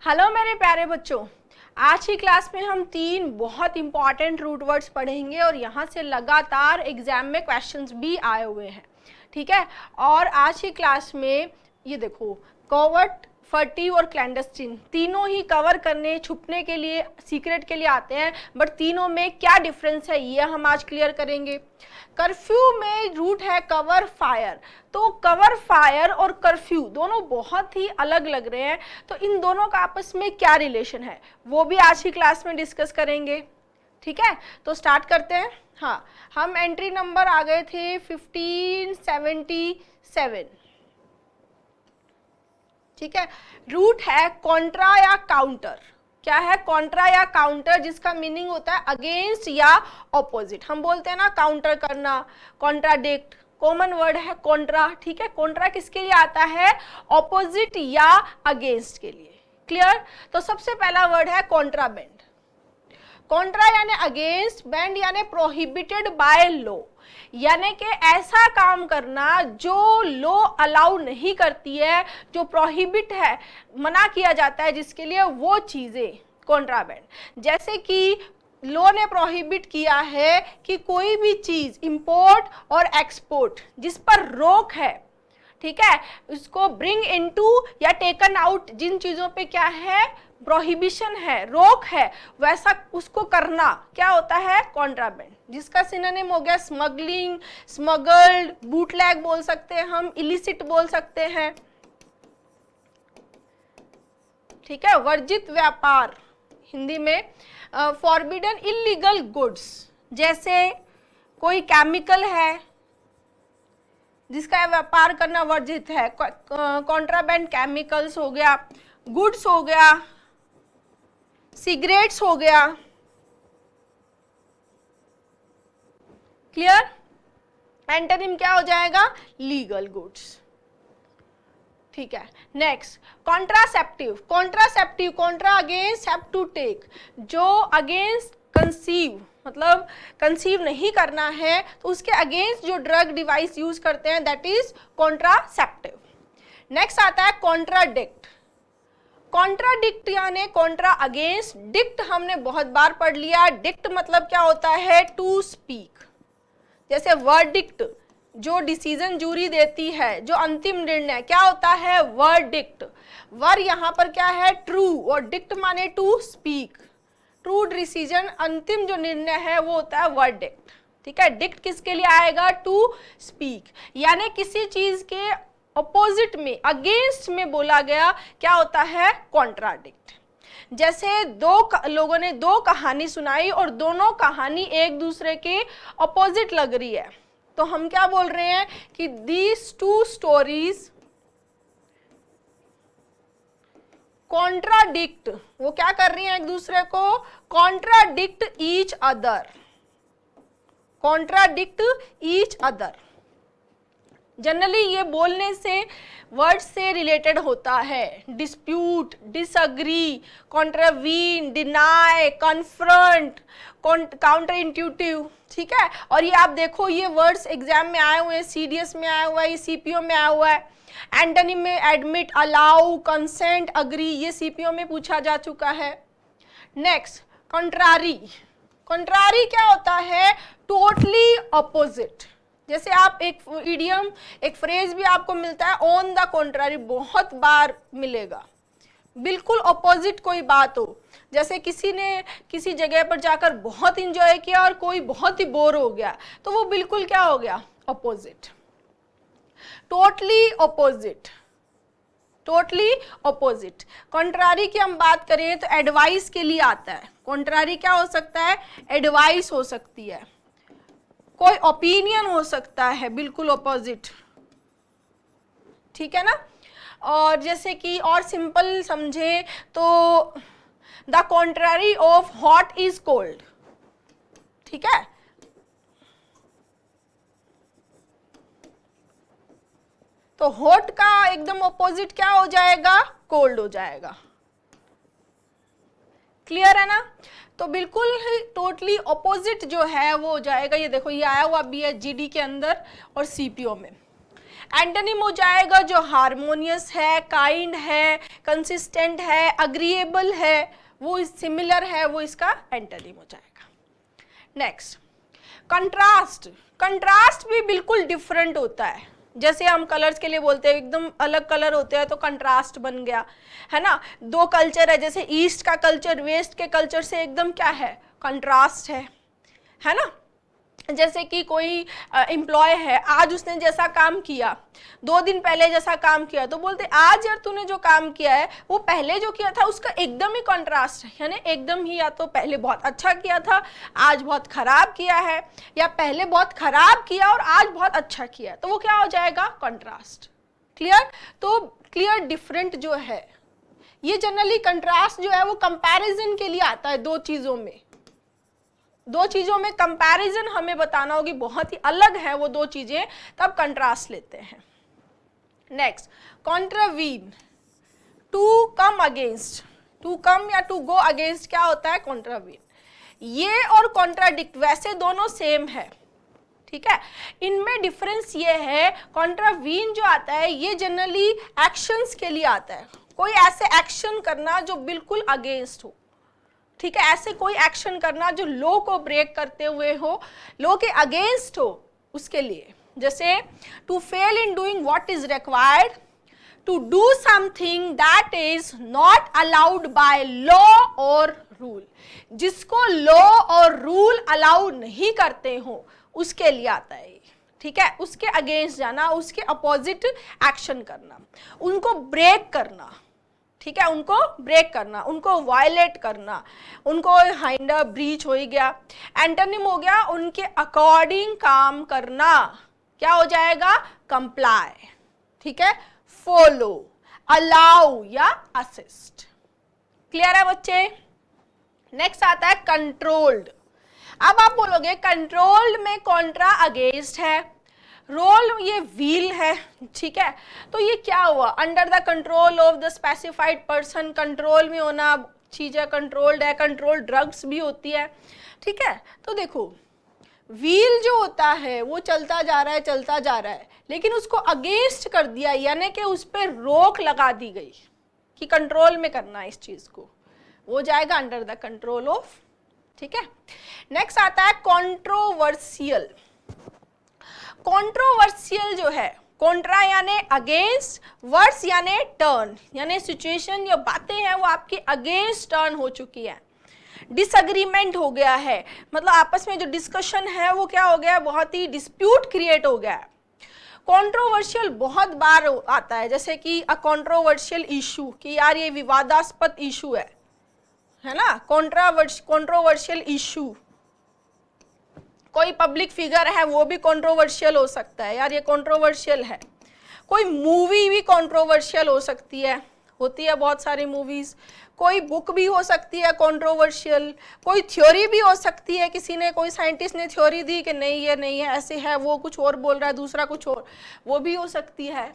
Hello मेरे प्यारे बच्चों, आज की क्लास में हम 3 बहुत इंपॉर्टेंट रूट वर्ड्स पढ़ेंगे और यहाँ से लगातार एग्जाम में क्वेश्चंस भी आए हुए हैं। ठीक है, और आज की क्लास में ये देखो, कॉवर्ट, फर्टिव और क्लैंडस्टीन तीनों ही कवर करने, छुपने के लिए, सीक्रेट के लिए आते हैं, बट तीनों में क्या डिफरेंस है ये हम आज क्लियर करेंगे। कर्फ्यू में रूट है कवर फायर, तो कवर फायर और कर्फ्यू दोनों बहुत ही अलग लग रहे हैं, तो इन दोनों का आपस में क्या रिलेशन है वो भी आज की क्लास में डिस्कस करेंगे। ठीक है, तो स्टार्ट करते हैं। हाँ, हम एंट्री नंबर आ गए थे 1577। ठीक है, रूट है कॉन्ट्रा या काउंटर। क्या है? कॉन्ट्रा या काउंटर, जिसका मीनिंग होता है अगेंस्ट या ऑपोजिट। हम बोलते हैं ना काउंटर करना, कॉन्ट्राडिक्ट, कॉमन वर्ड है कॉन्ट्रा। ठीक है, कॉन्ट्रा किसके लिए आता है? ऑपोजिट या अगेंस्ट के लिए। क्लियर? तो सबसे पहला वर्ड है कॉन्ट्राबैंड। कॉन्ट्रा यानी अगेंस्ट, बैंड यानी प्रोहिबिटेड बाय लॉ, यानी कि ऐसा काम करना जो लॉ अलाउ नहीं करती है, जो प्रोहिबिट है, मना किया जाता है जिसके लिए, वो चीजें कॉन्ट्राबैंड। जैसे कि लॉ ने प्रोहिबिट किया है कि कोई भी चीज इंपोर्ट और एक्सपोर्ट जिस पर रोक है, ठीक है, उसको ब्रिंग इनटू या टेकन आउट, जिन चीजों पे क्या है? प्रोहिबिशन है, रोक है, वैसा उसको करना क्या होता है? कॉन्ट्राबैंड, जिसका सिनोनिम हो गया स्मगलिंग, स्मगल्ड, बूटलैग बोल सकते हैं हम, इलिसिट बोल सकते हैं। ठीक है, वर्जित व्यापार हिंदी में, फॉरबिडन इलीगल गुड्स, जैसे कोई केमिकल है जिसका व्यापार करना वर्जित है, कॉन्ट्राबैंड केमिकल्स हो गया, गुड्स हो गया, सिगरेट्स हो गया। क्लियर? एंटोनिम क्या हो जाएगा? Legal goods. ठीक है, next contraceptive. Contraceptive, contra against, have to take, जो अगेंस्ट कंसीव, मतलब कंसीव नहीं करना है तो उसके अगेंस्ट जो ड्रग डिवाइस यूज करते हैं, दैट इज कॉन्ट्रासेप्टिव। नेक्स्ट आता है कॉन्ट्राडिक्ट। कॉन्ट्राडिक्ट यानी कॉन्ट्रा अगेंस्ट, डिक्ट हमने बहुत बार पढ़ लिया। डिक्ट मतलब क्या होता है? To speak. जैसे वर्डिक्ट, जो डिसीजन जूरी देती है, जो अंतिम निर्णय, क्या होता है? वर्डिक्ट। वर यहाँ पर क्या है? ट्रू, और डिक्ट माने टू स्पीक। ट्रू डिसीजन, अंतिम जो निर्णय है वो होता है वर्डिक्ट। ठीक है, डिक्ट किसके लिए आएगा? टू स्पीक, यानी किसी चीज के अपोजिट में, अगेंस्ट में बोला गया, क्या होता है? कॉन्ट्राडिक्ट। जैसे दो लोगों ने दो कहानी सुनाई और दोनों कहानी एक दूसरे के अपोजिट लग रही है, तो हम क्या बोल रहे हैं कि दीज टू स्टोरीज कॉन्ट्राडिक्ट। वो क्या कर रही हैं? एक दूसरे को contradict each other, contradict each other. Generally ये बोलने से, वर्ड से रिलेटेड होता है। Dispute, disagree, contravene, deny, confront, counter intuitive. ठीक है, और ये आप देखो, ये वर्ड्स एग्जाम में आए हुए हैं, सीडीएस में आया हुआ है, सीपीओ में आया हुआ है। एंटोनिम में एडमिट, अलाउ, कंसेंट, अग्री, ये सीपीओ में पूछा जा चुका है। Next contrary. कंट्रारी क्या होता है? Totally opposite. जैसे आप एक इडियम, एक फ्रेज भी आपको मिलता है, ऑन द कॉन्ट्रारी, बहुत बार मिलेगा। बिल्कुल अपोजिट कोई बात हो, जैसे किसी ने किसी जगह पर जाकर बहुत इंजॉय किया और कोई बहुत ही बोर हो गया, तो वो बिल्कुल क्या हो गया? Opposite. Totally opposite, totally opposite. Contrary की हम बात करें तो एडवाइस के लिए आता है। कॉन्ट्रारी क्या हो सकता है? एडवाइस हो सकती है, कोई ओपिनियन हो सकता है, बिल्कुल अपोजिट। ठीक है ना? और जैसे कि और सिंपल समझे तो the contrary of hot is cold. ठीक है, तो हॉट का एकदम अपोजिट क्या हो जाएगा? कोल्ड हो जाएगा। क्लियर है ना? तो बिल्कुल टोटली ऑपोजिट जो है वो हो जाएगा। ये देखो, ये आया हुआ भी है जीडी के अंदर और सीपीओ में। एंटोनिम हो जाएगा जो हार्मोनियस है, काइंड है, कंसिस्टेंट है, अग्रीएबल है, वो सिमिलर है, वो इसका एंटोनिम हो जाएगा। Next contrast. कंट्रास्ट भी बिल्कुल डिफरेंट होता है, जैसे हम कलर्स के लिए बोलते हैं एकदम अलग कलर होते हैं तो कंट्रास्ट बन गया, है ना। दो कल्चर है, जैसे ईस्ट का कल्चर वेस्ट के कल्चर से एकदम क्या है, कंट्रास्ट है ना। जैसे कि कोई एम्प्लॉय है, आज उसने जैसा काम किया, 2 दिन पहले जैसा काम किया, तो बोलते आज यार तूने जो काम किया है वो पहले जो किया था उसका एकदम ही कंट्रास्ट है, यानी एकदम ही या तो पहले बहुत अच्छा किया था आज बहुत खराब किया है, या पहले बहुत खराब किया और आज बहुत अच्छा किया है, तो वो क्या हो जाएगा, कंट्रास्ट। क्लियर। तो क्लियर डिफरेंट जो है ये जनरली कंट्रास्ट जो है वो कंपैरिजन के लिए आता है, दो चीजों में कंपैरिजन हमें बताना होगी, बहुत ही अलग है वो दो चीजें, तब कंट्रास्ट लेते हैं। Next contravene, to come against, to come या टू गो अगेंस्ट क्या होता है, कॉन्ट्रावीन। ये और कॉन्ट्राडिक्ट वैसे दोनों सेम है, ठीक है, इनमें डिफरेंस ये है, कॉन्ट्रावीन जो आता है ये जनरली एक्शंस के लिए आता है, कोई ऐसे एक्शन करना जो बिल्कुल अगेंस्ट हो, ठीक है, ऐसे कोई एक्शन करना जो लॉ को ब्रेक करते हुए हो, लॉ के अगेंस्ट हो, उसके लिए। जैसे to fail in doing what is required, to do something that is not allowed by law और रूल, जिसको लॉ और रूल अलाउ नहीं करते हो उसके लिए आता है, ठीक है, उसके अगेंस्ट जाना, उसके अपोजिट एक्शन करना, उनको ब्रेक करना, ठीक है, उनको ब्रेक करना, उनको वायलेट करना, उनको हाइंडर ब्रीच हो ही गया। एंटोनिम हो गया उनके अकॉर्डिंग काम करना, क्या हो जाएगा, कंप्लाई, ठीक है, फॉलो, अलाउ या असिस्ट। क्लियर है बच्चे। नेक्स्ट आता है कंट्रोल्ड। अब आप बोलोगे कंट्रोल्ड में कॉन्ट्रा अगेंस्ट है, रोल ये व्हील है, ठीक है, तो ये क्या हुआ, under the control of the specified person, control में होना चीजें कंट्रोल्ड है, कंट्रोल ड्रग्स भी होती है, ठीक है। तो देखो व्हील जो होता है वो चलता जा रहा है, लेकिन उसको अगेंस्ट कर दिया, यानी कि उस पर रोक लगा दी गई कि कंट्रोल में करना है इस चीज को, वो जाएगा अंडर द कंट्रोल ऑफ, ठीक है। नेक्स्ट आता है कंट्रोवर्शियल। कंट्रोवर्शियल जो है, कॉन्ट्रा यानी अगेंस्ट, वर्स यानी टर्न, यानी सिचुएशन या बातें हैं वो आपकी अगेंस्ट टर्न हो चुकी है, डिसएग्रीमेंट हो गया है, मतलब आपस में जो डिस्कशन है वो क्या हो गया, बहुत ही डिस्प्यूट क्रिएट हो गया है। कंट्रोवर्शियल बहुत बार आता है, जैसे कि अ कंट्रोवर्शियल इशू, कि यार ये विवादास्पद इशू है ना, कंट्रोवर्शियल इशू। कोई पब्लिक फिगर है वो भी कंट्रोवर्शियल हो सकता है, यार ये कंट्रोवर्शियल है। कोई मूवी भी कंट्रोवर्शियल हो सकती है, होती है बहुत सारी मूवीज। कोई बुक भी हो सकती है कंट्रोवर्शियल, कोई थ्योरी भी हो सकती है, किसी ने, कोई साइंटिस्ट ने थ्योरी दी कि नहीं ये नहीं है, ऐसे है, वो कुछ और बोल रहा है, दूसरा कुछ और, वो भी हो सकती है,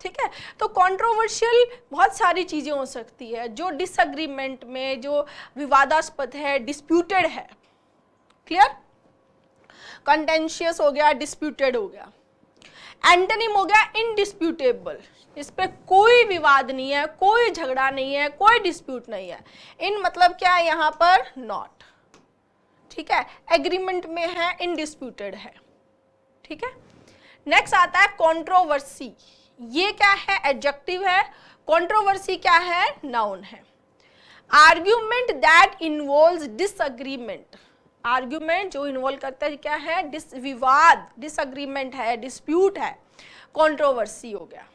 ठीक है। तो कंट्रोवर्शियल बहुत सारी चीजें हो सकती है जो डिसएग्रीमेंट में, जो विवादास्पद है, डिस्प्यूटेड है। क्लियर। कंटेंशियस हो गया, डिस्प्यूटेड हो गया। एंटोनिम हो गया इनडिस्प्यूटेबल, इस पे कोई विवाद नहीं है, कोई झगड़ा नहीं है, कोई डिस्प्यूट नहीं है। इन मतलब क्या है यहाँ पर, नॉट, ठीक है, एग्रीमेंट में है, इनडिस्प्यूटेड है, ठीक है। नेक्स्ट आता है कंट्रोवर्सी। ये क्या है, एडजेक्टिव है, कंट्रोवर्सी क्या है, नाउन है। Argument that involves disagreement, argument जो इन्वॉल्व करता है क्या है, विवाद, डिसएग्रीमेंट है, डिस्प्यूट है, कंट्रोवर्सी हो गया।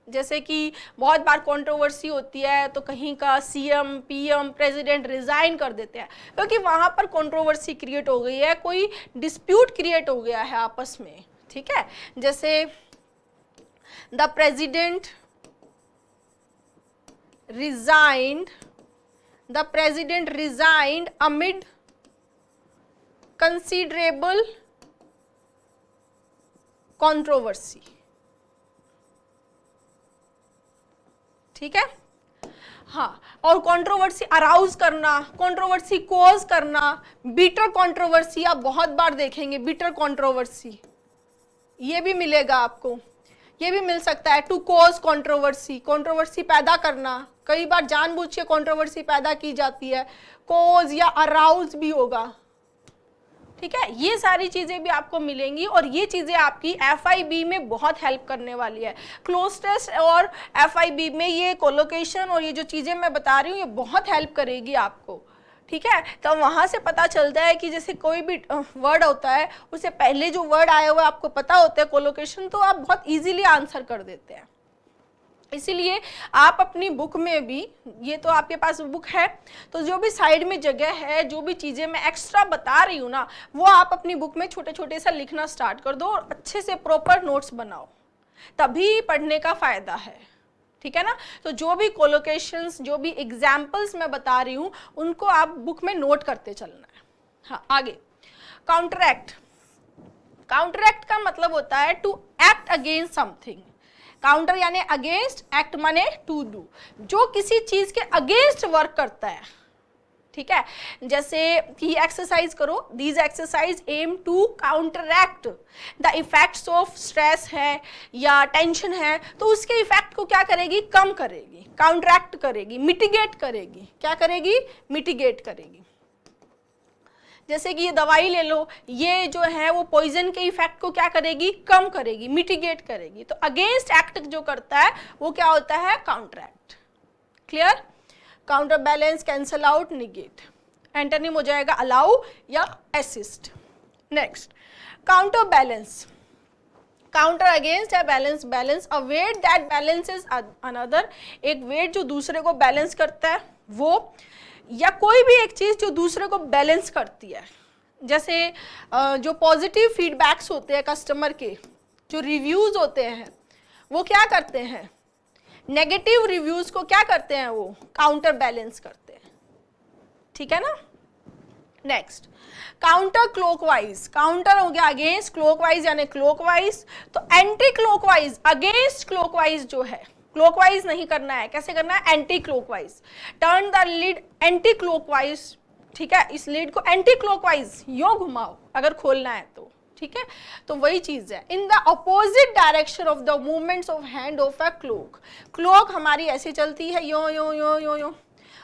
जैसे कि बहुत बार कंट्रोवर्सी होती है तो कहीं का सीएम, पीएम, प्रेसिडेंट रिजाइन कर देते हैं क्योंकि वहां पर कंट्रोवर्सी क्रिएट हो गई है, कोई डिस्प्यूट क्रिएट हो गया है आपस में, ठीक है। जैसे the president resigned amid considerable controversy, ठीक है। हाँ, और कंट्रोवर्सी अराउज करना, कंट्रोवर्सी कॉज करना, बिटर कंट्रोवर्सी आप बहुत बार देखेंगे, बिटर कंट्रोवर्सी ये भी मिलेगा आपको ये भी मिल सकता है। टू कॉज कंट्रोवर्सी, कंट्रोवर्सी पैदा करना, कई बार जानबूझ के कंट्रोवर्सी पैदा की जाती है। कॉज या अराउज भी होगा, ठीक है। ये सारी चीजें भी आपको मिलेंगी और ये चीजें आपकी FIB में बहुत हेल्प करने वाली है। क्लोज टेस्ट और FIB में ये कोलोकेशन और ये जो चीजें मैं बता रही हूँ ये बहुत हेल्प करेगी आपको, ठीक है। तो वहां से पता चलता है कि जैसे कोई भी वर्ड होता है उससे पहले जो वर्ड आया हुआ है आपको पता होता है कोलोकेशन, तो आप बहुत इजीली आंसर कर देते हैं। इसीलिए आप अपनी बुक में भी, ये तो आपके पास बुक है, तो जो भी साइड में जगह है, जो भी चीज़ें मैं एक्स्ट्रा बता रही हूँ ना, वो आप अपनी बुक में छोटे छोटे सा लिखना स्टार्ट कर दो और अच्छे से प्रॉपर नोट्स बनाओ, तभी पढ़ने का फायदा है, ठीक है ना। तो जो भी कोलोकेशंस, जो भी एग्जाम्पल्स मैं बता रही हूँ उनको आप बुक में नोट करते चलना है। हाँ, आगे काउंटरएक्ट। काउंटरएक्ट का मतलब होता है to act against something. Counter यानी अगेंस्ट, एक्ट माने टू डू, जो किसी चीज के अगेंस्ट वर्क करता है, ठीक है। जैसे कि एक्सरसाइज करो, these exercises aim to counteract the effects of stress है या टेंशन है, तो उसके इफेक्ट को क्या करेगी, कम करेगी, काउंटरएक्ट करेगी, मिटिगेट करेगी। क्या करेगी, मिटिगेट करेगी। जैसे कि ये दवाई ले लो, ये जो है वो पॉइजन के इफेक्ट को क्या करेगी, कम करेगी, मिटिगेट करेगी। तो अगेंस्ट एक्ट जो करता है वो क्या होता है, counteract. Clear. Counterbalance, cancel out, negate. Antonym हो जाएगा अलाउ या assist. Next counterbalance, counter against या balance. Balance a weight that balances another, एक वेट जो दूसरे को बैलेंस करता है वो, या कोई भी एक चीज जो दूसरे को बैलेंस करती है। जैसे जो पॉजिटिव फीडबैक्स होते हैं कस्टमर के, जो रिव्यूज होते हैं वो क्या करते हैं, नेगेटिव रिव्यूज को क्या करते हैं, वो काउंटर बैलेंस करते हैं, ठीक है ना। Next counter clockwise. काउंटर हो गया अगेंस्ट, क्लॉकवाइज यानी क्लॉकवाइज। तो एंटी क्लॉकवाइज, अगेंस्ट क्लॉकवाइज जो है, क्लॉकवाइज नहीं करना है, कैसे करना है, anti clockwise. Turn the lead anti clockwise, ठीक है। इस लीड को एंटी क्लॉकवाइज यूं घुमाओ अगर खोलना है तो, ठीक है। तो वही चीज है, in the opposite direction of the movements of hand of a clock. Clock हमारी ऐसे चलती है, यो यो यो यो यो,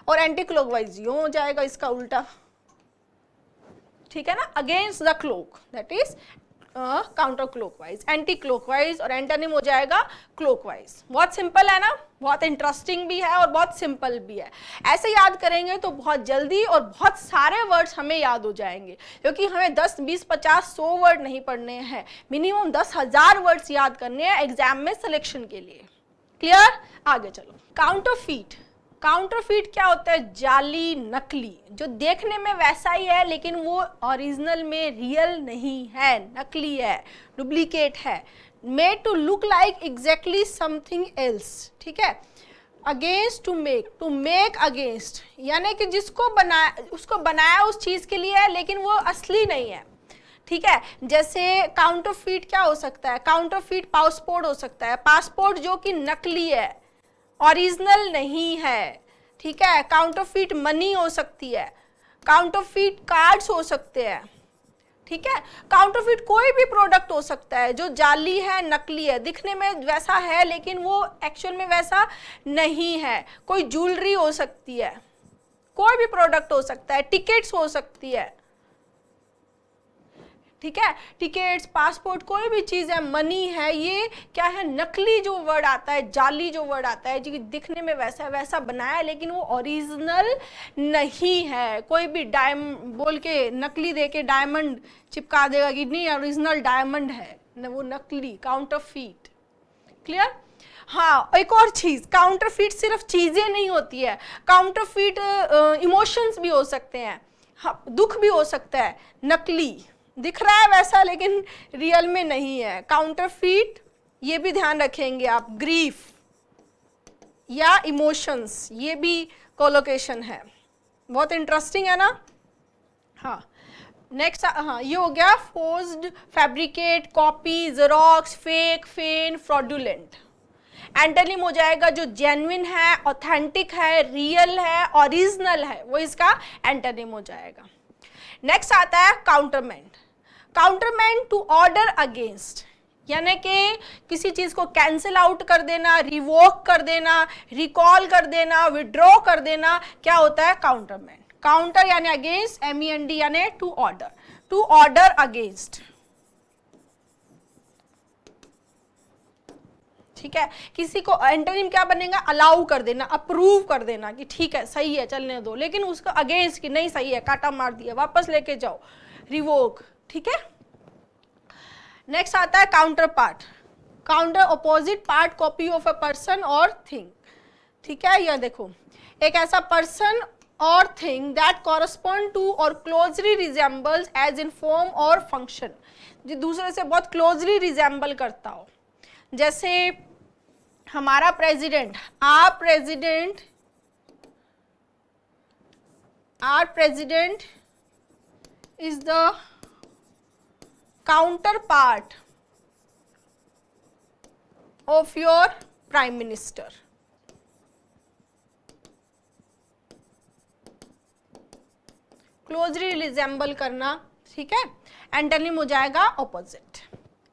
और एंटी क्लॉकवाइज यूं हो जाएगा, इसका उल्टा, ठीक है ना। Against the clock, that is counter clockwise. Anti clockwise और एंटोनिम हो जाएगा क्लॉकवाइज। बहुत सिंपल है ना, बहुत इंटरेस्टिंग भी है और बहुत सिंपल भी है। ऐसे याद करेंगे तो बहुत जल्दी और बहुत सारे वर्ड्स हमें याद हो जाएंगे, क्योंकि हमें 10, 20, 50, 100 वर्ड नहीं पढ़ने हैं, मिनिमम 10,000 वर्ड्स याद करने हैं एग्जाम में सिलेक्शन के लिए। क्लियर। आगे चलो, काउंटरफीट। काउंटरफीट क्या होता है, जाली, नकली, जो देखने में वैसा ही है लेकिन वो ओरिजिनल में रियल नहीं है, नकली है, डुप्लीकेट है। Made to look like exactly something else, ठीक है। अगेंस्ट, टू मेक अगेंस्ट, यानी कि जिसको बनाया, उसको बनाया उस चीज के लिए है लेकिन वो असली नहीं है, ठीक है। जैसे काउंटरफीट क्या हो सकता है, काउंटरफीट पासपोर्ट हो सकता है, पासपोर्ट जो कि नकली है, ओरिजिनल नहीं है, ठीक है। काउंटरफीट मनी हो सकती है, काउंटरफीट कार्ड्स हो सकते हैं, ठीक है। काउंटरफीट कोई भी प्रोडक्ट हो सकता है जो जाली है, नकली है, दिखने में वैसा है लेकिन वो एक्चुअल में वैसा नहीं है। कोई ज्वेलरी हो सकती है, कोई भी प्रोडक्ट हो सकता है, टिकट्स हो सकती है, ठीक है। टिकट्स, पासपोर्ट, कोई भी चीज है, मनी है, ये क्या है, नकली जो वर्ड आता है, जाली जो वर्ड आता है, जो दिखने में वैसा वैसा बनाया है लेकिन वो ओरिजिनल नहीं है। कोई भी बोल के नकली दे के डायमंड चिपका देगा कि नहीं ओरिजिनल डायमंड है, न वो नकली, काउंटरफीट। क्लियर। हाँ, एक और चीज, काउंटरफीट सिर्फ चीजें नहीं होती है, काउंटरफीट इमोशंस भी हो सकते हैं, हाँ, दुख भी हो सकता है, नकली दिख रहा है वैसा लेकिन रियल में नहीं है, काउंटरफीट। ये भी ध्यान रखेंगे आप, ग्रीफ या इमोशंस, ये भी कोलोकेशन है, बहुत इंटरेस्टिंग है ना। हाँ, नेक्स्ट, हाँ, ये हो गया forged, fabricate, copy, xerox, fake, feign, fraudulent. Antonym हो जाएगा जो जेन्युइन है, ऑथेंटिक है, रियल है, ओरिजिनल है, वो इसका एंटोनिम हो जाएगा। नेक्स्ट आता है काउंटरमेंट। काउंटरमेंट टू ऑर्डर अगेंस्ट, यानी कि किसी चीज को कैंसिल आउट कर देना, रिवोक कर देना, रिकॉल कर देना, विड्रॉ कर देना, क्या होता है? काउंटरमेंट। काउंटर यानी अगेंस्ट, MEND यानी to order, to order against. ठीक है, किसी को एंटोनिम क्या बनेगा? अलाउ कर देना, अप्रूव कर देना कि ठीक है सही है चलने दो, लेकिन उसका अगेंस्ट कि नहीं सही है, काटा मार दिया, वापस लेके जाओ, रिवोक। ठीक है, नेक्स्ट आता है counter part. Counter opposite part, copy of a person और थिंग। ठीक है, यह देखो एक ऐसा पर्सन और थिंग दैट कॉरस्पॉन्ड टू और closely resembles as in form और फंक्शन, जो दूसरे से बहुत क्लोजली रिजेंबल करता हो। जैसे हमारा president, our president is the counterpart of your prime minister। Closely resemble करना। ठीक है, एंटोनिम हो जाएगा opposite.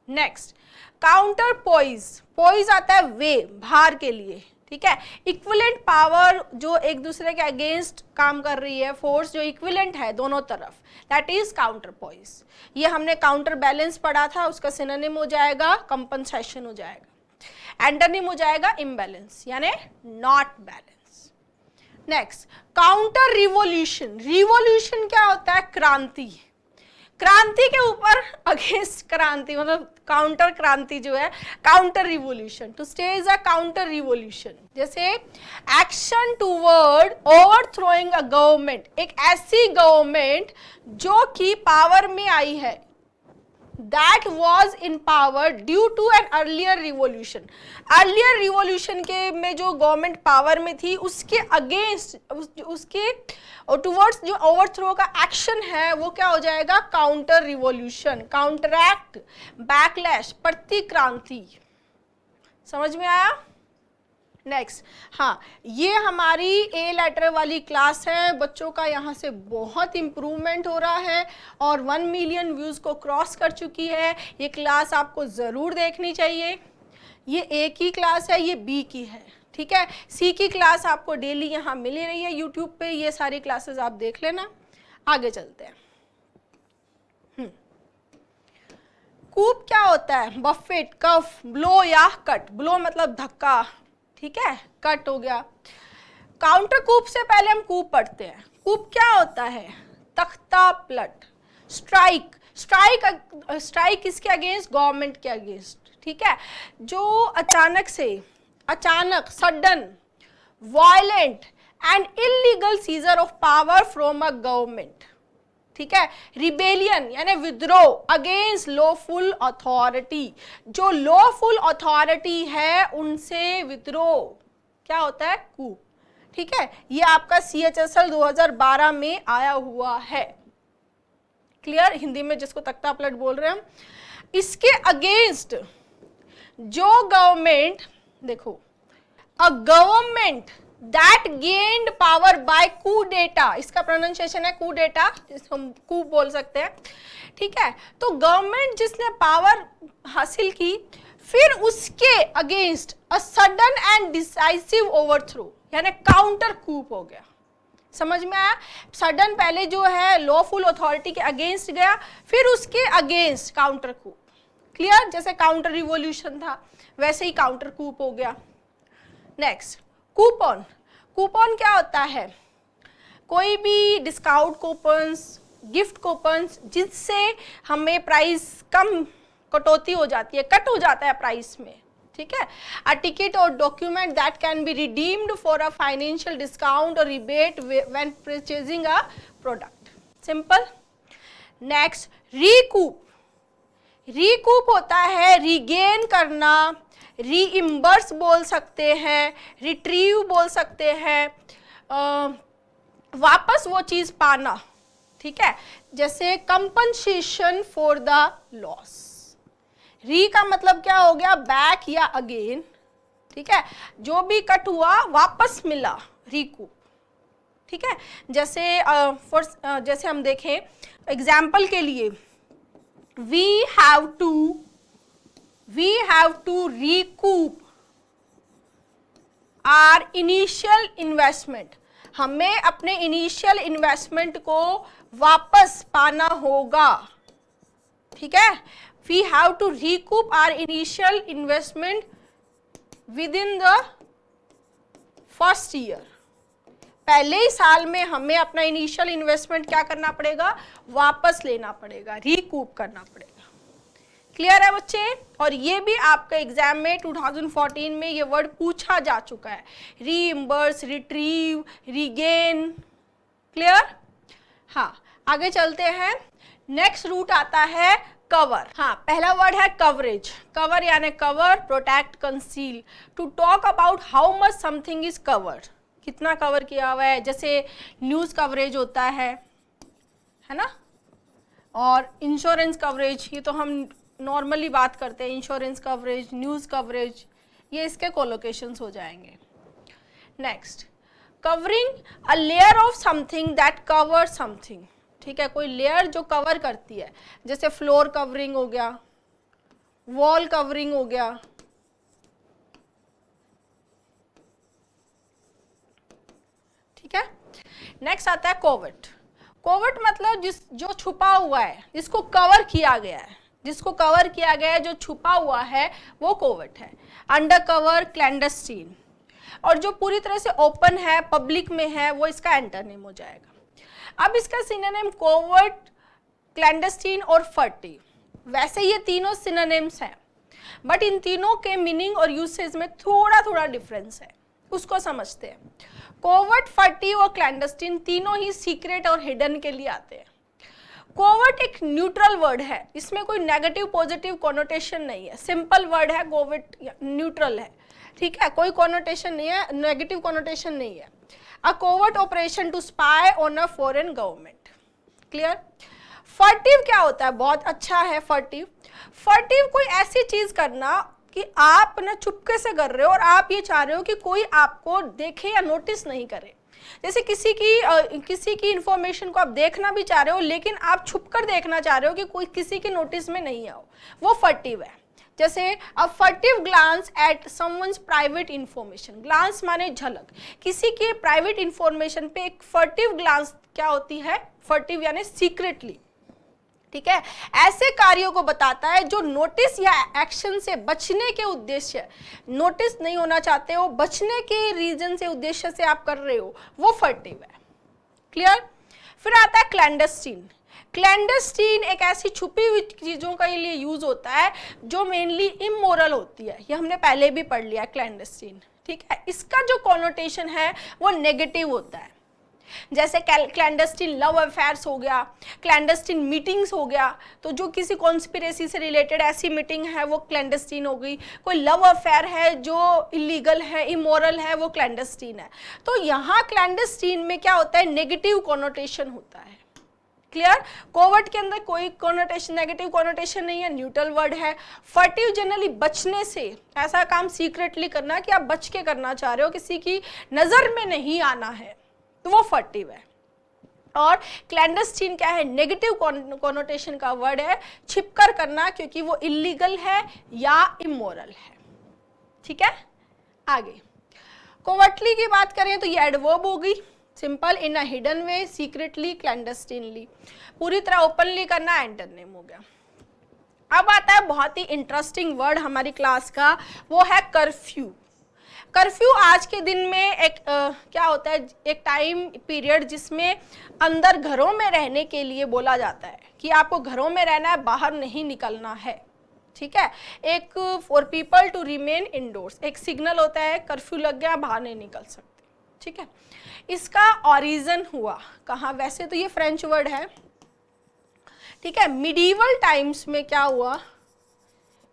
Next counter poise. Poise आता है वे, भार के लिए। ठीक है, इक्विवेलेंट पावर, जो एक दूसरे के अगेंस्ट काम कर रही है, फोर्स जो इक्विवेलेंट है दोनों तरफ, दैट इज काउंटर पोइज। ये हमने काउंटर बैलेंस पढ़ा था, उसका सिनोनिम हो जाएगा कंपनसेशन हो जाएगा। एंटोनिम हो जाएगा इम्बैलेंस यानी not balance. Next counter revolution. Revolution क्या होता है? क्रांति। क्रांति के ऊपर अगेंस्ट क्रांति, मतलब काउंटर क्रांति जो है, counter revolution. To stage a counter revolution, जैसे action toward overthrowing a government, एक ऐसी गवर्नमेंट जो कि पावर में आई है, that was in power due to an earlier revolution। Earlier revolution के में जो गवर्नमेंट पावर में थी उसके अगेंस्ट, उसके टुवर्ड्स जो ओवरथ्रो का एक्शन है वो क्या हो जाएगा? काउंटर रिवॉल्यूशन, काउंटरैक्ट, बैकलैश, प्रतिक्रांति। समझ में आया? नेक्स्ट, हाँ ये हमारी ए लेटर वाली क्लास है, बच्चों का यहाँ से बहुत इम्प्रूवमेंट हो रहा है और 1 मिलियन व्यूज को क्रॉस कर चुकी है। ये क्लास आपको ज़रूर देखनी चाहिए। ये ए की क्लास है, ये बी की है। ठीक है, सी की क्लास आपको डेली यहाँ मिल रही है यूट्यूब पे, ये सारी क्लासेस आप देख लेना। आगे चलते हैं। कूप क्या होता है? बफेट, कफ, ब्लो या कट। ब्लो मतलब धक्का, ठीक है, कट हो गया। काउंटर कूप से पहले हम कूप पढ़ते हैं। कूप क्या होता है? तख्ता पलट। स्ट्राइक, स्ट्राइक किसके अगेंस्ट? गवर्नमेंट के अगेंस्ट। ठीक है, जो अचानक से, अचानक, sudden, violent and illegal scissor of power from a government. ठीक है, रिबेलियन यानी विद्रोह अगेंस्ट लॉफुल अथॉरिटी, जो लॉफुल अथॉरिटी है उनसे विद्रोह क्या होता है? कूप। ठीक है, ये आपका CHSL 2012 में आया हुआ है। क्लियर? हिंदी में जिसको तख्ता पलट बोल रहे हैं हम। इसके अगेंस्ट जो गवर्नमेंट, देखो, a government that gained power by coup d'etat, इसका प्रोनाउंसिएशन है कू डेटा, जिसको हम कू बोल सकते हैं। ठीक है, तो गवर्नमेंट जिसने पावर हासिल की, फिर उसके against a sudden and decisive overthrow यानी काउंटर कूप हो गया। समझ में आया? सडन पहले जो है लॉफुल अथॉरिटी के अगेंस्ट गया, फिर उसके अगेंस्ट काउंटर कूप। क्लियर? जैसे काउंटर रिवॉल्यूशन था वैसे ही काउंटर कूप हो गया। Next coupon. कूपन क्या होता है? कोई भी डिस्काउंट कूपन्स, गिफ्ट कूपन्स जिससे हमें प्राइस कम कटौती हो जाती है, कट हो जाता है प्राइस में। ठीक है, a ticket or document that can be redeemed for a financial discount or rebate when purchasing a product. Simple. Next recoup. Recoup होता है रिगेन करना, रीइम्बर्स बोल सकते हैं, रिट्रीव बोल सकते हैं, वापस वो चीज पाना। ठीक है, जैसे कंपनसेशन फॉर द लॉस। री का मतलब क्या हो गया? बैक या अगेन। ठीक है, जो भी कट हुआ वापस मिला, रिकूप। ठीक है, जैसे जैसे हम देखें एग्जाम्पल के लिए, we have to we have to recoup our initial investment, हमें अपने इनिशियल इन्वेस्टमेंट को वापस पाना होगा, ठीक है। We have to recoup our initial investment within the first year, पहले ही साल में हमें अपना इनिशियल इन्वेस्टमेंट क्या करना पड़ेगा, वापस लेना पड़ेगा, रिकूप करना पड़ेगा। क्लियर है बच्चे? और ये भी आपका एग्जाम में 2014 में ये वर्ड पूछा जा चुका है, रीइम्बर्स, रिट्रीव, रीगेन। क्लियर? हाँ, आगे चलते हैं। नेक्स्ट रूट आता है कवर। हाँ, पहला वर्ड है कवरेज। कवर यानी cover, protect, conceal. To talk about how much something is covered, कितना कवर किया हुआ है, जैसे न्यूज़ कवरेज होता है ना, और इंश्योरेंस कवरेज, ये तो हम नॉर्मली बात करते हैं, इंश्योरेंस कवरेज, न्यूज़ कवरेज, ये इसके कोलोकेशंस हो जाएंगे। Next, covering a layer of something that cover something, ठीक है, कोई लेयर जो कवर करती है, जैसे फ्लोर कवरिंग हो गया, वॉल कवरिंग हो गया, ठीक है। नेक्स्ट आता है कोवर्ट। कोवर्ट मतलब जो छुपा हुआ है, जिसको कवर किया गया है, जिसको कवर किया गया है, जो छुपा हुआ है, वो कोवर्ट है। अंडर कवर, क्लैंडस्टीन, और जो पूरी तरह से ओपन है, पब्लिक में है, वो इसका एंटरनेम हो जाएगा। अब इसका सिनोनिम कोवर्ट, क्लैंडस्टीन और फर्टिव, वैसे ये तीनों सिनोनिम्स हैं, बट इन तीनों के मीनिंग और यूसेज में थोड़ा थोड़ा डिफरेंस है, उसको समझते हैं। कोवर्ट, फर्टिव और क्लैंडस्टीन तीनों ही सीक्रेट और हिडन के लिए आते हैं। कोवर्ट एक न्यूट्रल वर्ड है, इसमें कोई नेगेटिव पॉजिटिव कॉनोटेशन नहीं है, सिंपल वर्ड है, कोवर्ट न्यूट्रल है, ठीक है, कोई कॉनोटेशन नहीं है, नेगेटिव कॉनोटेशन नहीं है। A covert operation to spy on a foreign government. Clear? Furtive क्या होता है? बहुत अच्छा है फर्टिव। फर्टिव कोई ऐसी चीज करना कि आप ना चुपके से कर रहे हो और आप ये चाह रहे हो कि कोई आपको देखे या नोटिस नहीं करे, जैसे किसी की इंफॉर्मेशन को आप देखना भी चाह रहे हो लेकिन आप छुपकर देखना चाह रहे हो कि कोई किसी के नोटिस में नहीं आओ, वो फर्टिव है। जैसे a furtive glance at someone's private information, glance माने झलक, किसी के प्राइवेट इंफॉर्मेशन पे एक फर्टिव ग्लांस क्या होती है? फर्टिव यानी सीक्रेटली, ठीक है, ऐसे कार्यों को बताता है जो नोटिस या एक्शन से बचने के उद्देश्य, नोटिस नहीं होना चाहते हो, बचने के रीजन से, उद्देश्य से आप कर रहे हो, वो फर्टिव है। क्लियर? फिर आता है क्लैंडस्टीन। क्लैंडस्टीन एक ऐसी छुपी हुई चीजों के लिए यूज होता है जो मेनली इमोरल होती है, ये हमने पहले भी पढ़ लिया क्लैंडस्टीन, ठीक है। इसका जो कॉनोटेशन है वो नेगेटिव होता है, जैसे क्लैंडस्टीन लव अफेयर्स हो गया, क्लैंडस्टीन मीटिंग्स हो गया, तो जो किसी कॉन्स्पिरेसी से रिलेटेड ऐसी मीटिंग है वो क्लैंडस्टीन हो गई। कोई लव अफेयर है जो इलीगल है, इमोरल है, वो क्लैंडस्टीन है। तो यहाँ क्लैंडस्टीन में क्या होता है? नेगेटिव कॉनोटेशन होता है। क्लियर? कोवर्ट के अंदर कोई कॉनोटेशन, नेगेटिव कॉनोटेशन नहीं है, न्यूट्रल वर्ड है। फर्टिव जनरली बचने से, ऐसा काम सीक्रेटली करना कि आप बच के करना चाह रहे हो, किसी की नजर में नहीं आना है, तो वो फर्टिव है। और क्लैंडस्टीन क्या है? नेगेटिव कॉनोटेशन का वर्ड है, छिपकर करना, क्योंकि वो इलीगल है या इमोरल है। ठीक है, आगे कोवर्टली की बात करें तो ये एडवर्ब होगी, simple, in a hidden way, secretly, clandestinely, पूरी तरह ओपनली करना, एंटरनेम हो गया। अब आता है बहुत ही इंटरेस्टिंग वर्ड हमारी क्लास का, वो है कर्फ्यू। कर्फ्यू आज के दिन में एक क्या होता है? एक टाइम पीरियड जिसमें अंदर घरों में रहने के लिए बोला जाता है कि आपको घरों में रहना है, बाहर नहीं निकलना है। ठीक है, एक for people to remain indoors, एक सिग्नल होता है, कर्फ्यू लग गया, बाहर नहीं निकल सकते। ठीक है, इसका ओरिजिन हुआ कहाँ? वैसे तो ये फ्रेंच वर्ड है, ठीक है। मिडीवल टाइम्स में क्या हुआ,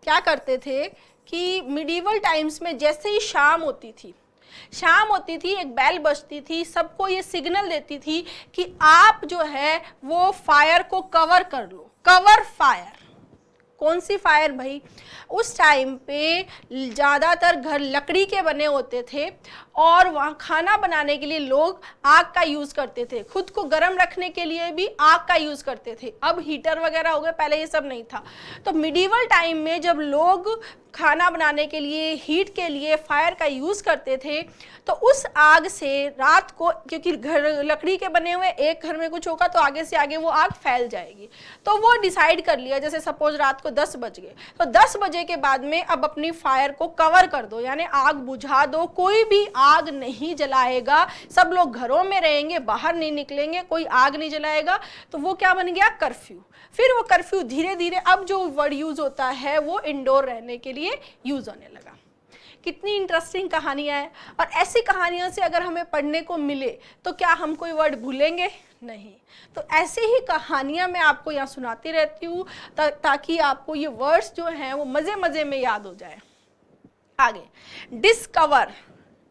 क्या करते थे कि मिडीवल टाइम्स में जैसे ही शाम होती थी, एक बेल बजती थी, सबको ये सिग्नल देती थी कि आप जो है वो फायर को कवर कर लो, कवर फायर। कौन सी फायर भाई? उस टाइम पे ज़्यादातर घर लकड़ी के बने होते थे और वहाँ खाना बनाने के लिए लोग आग का यूज़ करते थे, खुद को गर्म रखने के लिए भी आग का यूज़ करते थे। अब हीटर वगैरह हो गए, पहले ये सब नहीं था। तो मिडीवल टाइम में जब लोग खाना बनाने के लिए, हीट के लिए फायर का यूज़ करते थे, तो उस आग से रात को, क्योंकि घर लकड़ी के बने हुए, एक घर में कुछ होगा तो आगे से आगे वो आग फैल जाएगी, तो वो डिसाइड कर लिया, जैसे सपोज रात को 10 बज गए, तो 10 बजे के बाद में अब अपनी फायर को कवर कर दो, यानी आग बुझा दो, कोई भी आग नहीं जलाएगा, सब लोग घरों में रहेंगे, बाहर नहीं निकलेंगे, कोई आग नहीं जलाएगा। तो वो क्या बन गया? कर्फ्यू। फिर वो कर्फ्यू धीरे धीरे, अब जो वर्ड यूज होता है वो इंडोर रहने के लिए यूज होने लगा। कितनी इंटरेस्टिंग कहानियां हैं, और ऐसी कहानियों से अगर हमें पढ़ने को मिले तो क्या हम कोई वर्ड भूलेंगे? नहीं। तो ऐसे ही कहानियां मैं आपको यहाँ सुनाती रहती हूँ ताकि आपको ये वर्ड्स जो हैं वो मजे मजे में याद हो जाए। आगे, डिस्कवर,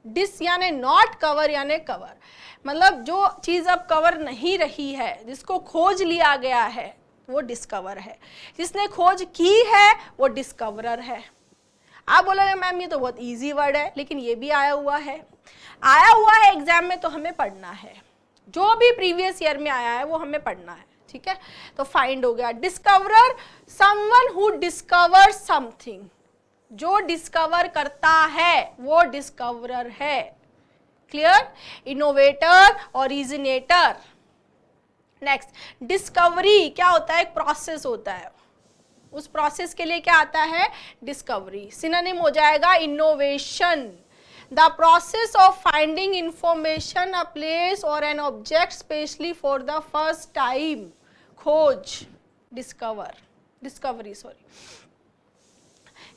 डिस यानी नॉट, कवर यानी कवर, मतलब जो चीज़ अब कवर नहीं रही है, जिसको खोज लिया गया है वो डिस्कवर है, जिसने खोज की है वो डिस्कवरर है। आप बोलोगे मैम ये तो बहुत इजी वर्ड है, लेकिन ये भी आया हुआ है एग्जाम में, तो हमें पढ़ना है, जो भी प्रीवियस ईयर में आया है वो हमें पढ़ना है, ठीक है। तो फाइंड हो गया, discoverer someone who discover something, जो डिस्कवर करता है वो डिस्कवरर है। Clear? Innovator, originator. Next, discovery क्या होता है? एक प्रोसेस होता है, उस प्रोसेस के लिए क्या आता है? डिस्कवरी। सिनोनिम हो जाएगा innovation, the process of finding information, a place or an object especially for the first time. खोज, discover, discovery sorry.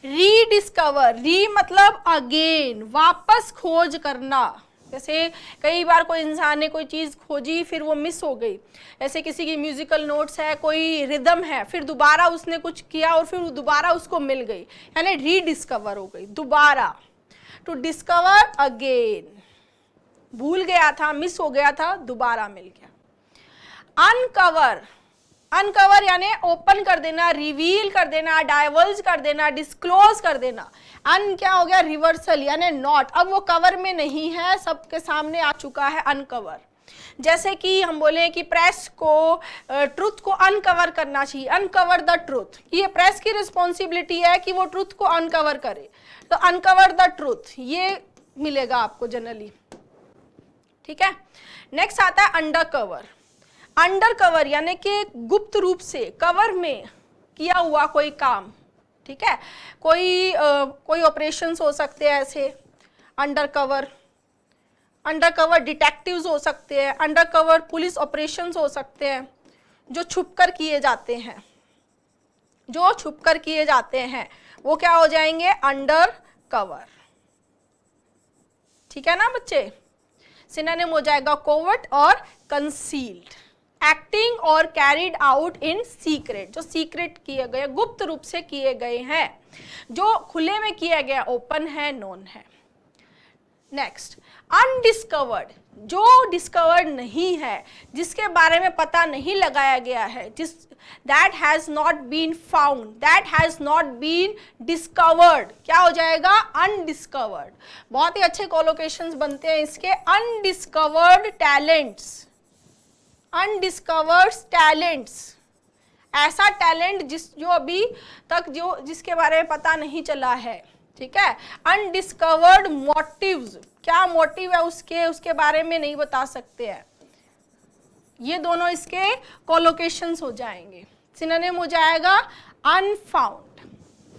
Rediscover, re मतलब अगेन, वापस खोज करना। जैसे कई बार कोई इंसान ने कोई चीज़ खोजी, फिर वो मिस हो गई, ऐसे किसी की म्यूजिकल नोट्स है, कोई रिदम है, फिर दोबारा उसने कुछ किया और फिर दोबारा उसको मिल गई, यानी रीडिस्कवर हो गई, दोबारा। टू डिस्कवर अगेन, भूल गया था, मिस हो गया था, दोबारा मिल गया। अनकवर, अनकवर यानी ओपन कर देना, रिवील कर देना, डाइवर्ज कर देना, डिस्क्लोज कर देना। अन क्या हो गया? रिवर्सल यानी नॉट, अब वो कवर में नहीं है, सबके सामने आ चुका है, अनकवर। जैसे कि हम बोले कि प्रेस को ट्रुथ को अनकवर करना चाहिए, अनकवर द ट्रुथ, ये प्रेस की रिस्पॉन्सिबिलिटी है कि वो ट्रुथ को अनकवर करे, तो अनकवर द ट्रुथ ये मिलेगा आपको जनरली, ठीक है। नेक्स्ट आता है अंडर कवर। अंडर कवर यानी कि गुप्त रूप से, कवर में किया हुआ कोई काम, ठीक है। कोई ऑपरेशंस हो सकते हैं ऐसे under cover, under cover detectives हो सकते हैं, अंडर कवर पुलिस ऑपरेशंस हो सकते हैं, जो छुपकर किए जाते हैं, जो छुपकर किए जाते हैं वो क्या हो जाएंगे? अंडर कवर, ठीक है ना बच्चे। सिनोनिम हो जाएगा कोवर्ट और कंसील्ड। एक्टिंग और कैरिड आउट इन सीक्रेट, जो सीक्रेट किए गए, गुप्त रूप से किए गए हैं, जो खुले में किया गया, ओपन है, नोन है। नेक्स्ट, अनडिस्कवर्ड, जो डिस्कवर्ड नहीं है, जिसके बारे में पता नहीं लगाया गया है, जिस that has not been found, that has not been discovered, क्या हो जाएगा? अनडिस्कवर्ड। बहुत ही अच्छे कोलोकेशंस बनते हैं इसके। अनडिस्कवर्ड टैलेंट्स, अनडिस्कवर्ड टैलेंट्स, ऐसा टैलेंट जो अभी तक जिसके बारे में पता नहीं चला है, ठीक है। अनडिस्कवर्ड मोटिव्स, क्या मोटिव है उसके बारे में नहीं बता सकते हैं। ये दोनों इसके कोलोकेशंस हो जाएंगे। सिनोनिम हो जाएगा अनफाउंड।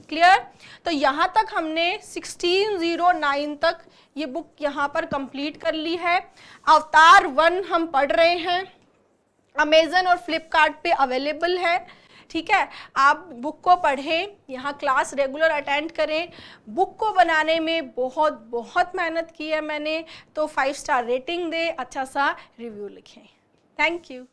क्लियर? तो यहाँ तक हमने 1609 तक ये बुक यहाँ पर कंप्लीट कर ली है। अवतार 1 हम पढ़ रहे हैं, अमेजन और फ्लिपकार्ट पे अवेलेबल है, ठीक है। आप बुक को पढ़ें, यहाँ क्लास रेगुलर अटेंड करें। बुक को बनाने में बहुत बहुत मेहनत की है मैंने, तो 5 स्टार रेटिंग दें, अच्छा सा रिव्यू लिखें। Thank you.